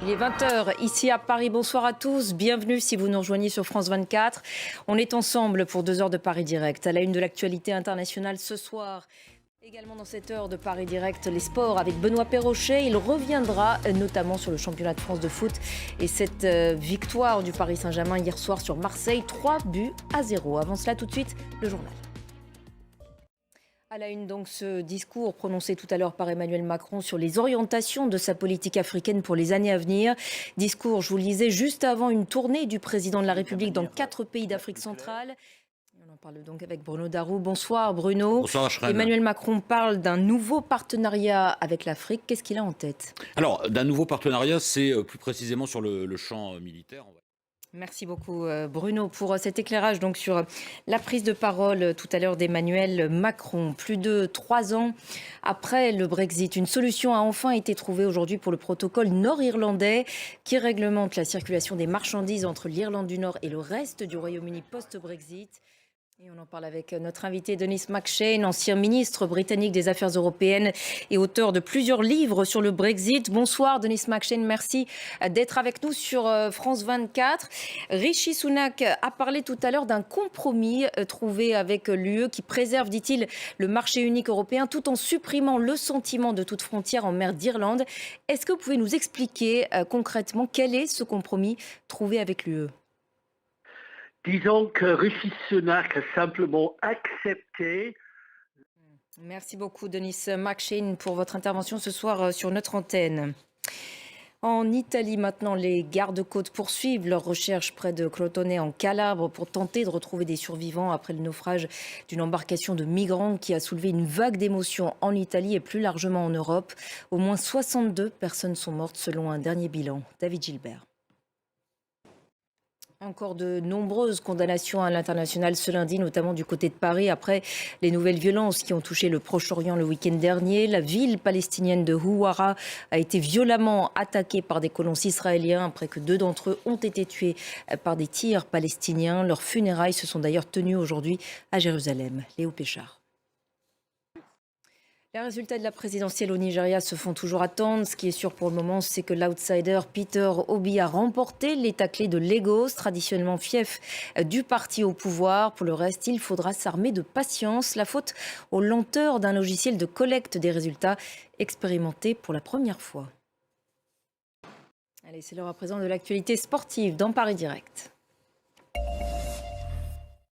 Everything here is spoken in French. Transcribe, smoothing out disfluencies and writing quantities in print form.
Il est 20 heures ici à Paris. Bonsoir à tous. Bienvenue si vous nous rejoignez sur France 24. On est ensemble pour 2 heures de Paris Direct. À la une de l'actualité internationale ce soir. Également dans cette heure de Paris Direct, les sports avec Benoît Perrochet. Il reviendra notamment sur le championnat de France de foot et cette victoire du Paris Saint-Germain hier soir sur Marseille. 3-0. Avant cela, tout de suite, le journal. À la une, donc, ce discours prononcé tout à l'heure par Emmanuel Macron sur les orientations de sa politique africaine pour les années à venir. Discours, je vous le disais, juste avant une tournée du président de la République dans 4 pays d'Afrique centrale. On en parle donc avec Bruno Darou. Bonsoir Bruno. Bonsoir Ashreen. Emmanuel Macron parle d'un nouveau partenariat avec l'Afrique. Qu'est-ce qu'il a en tête? Alors, d'un nouveau partenariat, c'est plus précisément sur le champ militaire. Merci beaucoup Bruno pour cet éclairage donc sur la prise de parole tout à l'heure d'Emmanuel Macron. Plus de 3 ans après le Brexit, une solution a enfin été trouvée aujourd'hui pour le protocole nord-irlandais qui réglemente la circulation des marchandises entre l'Irlande du Nord et le reste du Royaume-Uni post-Brexit. Et on en parle avec notre invité Denis McShane, ancien ministre britannique des Affaires européennes et auteur de plusieurs livres sur le Brexit. Bonsoir Denis McShane, merci d'être avec nous sur France 24. Rishi Sunak a parlé tout à l'heure d'un compromis trouvé avec l'UE qui préserve, dit-il, le marché unique européen tout en supprimant le sentiment de toute frontière en mer d'Irlande. Est-ce que vous pouvez nous expliquer concrètement quel est ce compromis trouvé avec l'UE ? Disons que Rishi Sunak a simplement accepté. Merci beaucoup Denis McShane pour votre intervention ce soir sur notre antenne. En Italie maintenant, les gardes-côtes poursuivent leur recherche près de Crotone en Calabre pour tenter de retrouver des survivants après le naufrage d'une embarcation de migrants qui a soulevé une vague d'émotions en Italie et plus largement en Europe. Au moins 62 personnes sont mortes selon un dernier bilan. David Gilbert. Encore de nombreuses condamnations à l'international ce lundi, notamment du côté de Paris, après les nouvelles violences qui ont touché le Proche-Orient le week-end dernier. La ville palestinienne de Houara a été violemment attaquée par des colons israéliens après que 2 d'entre eux ont été tués par des tirs palestiniens. Leurs funérailles se sont d'ailleurs tenues aujourd'hui à Jérusalem. Léo Péchard. Les résultats de la présidentielle au Nigeria se font toujours attendre. Ce qui est sûr pour le moment, c'est que l'outsider Peter Obi a remporté l'État clé de Lagos, traditionnellement fief du parti au pouvoir. Pour le reste, il faudra s'armer de patience. La faute aux lenteurs d'un logiciel de collecte des résultats expérimenté pour la première fois. Allez, c'est l'heure à présent de l'actualité sportive dans Paris Direct.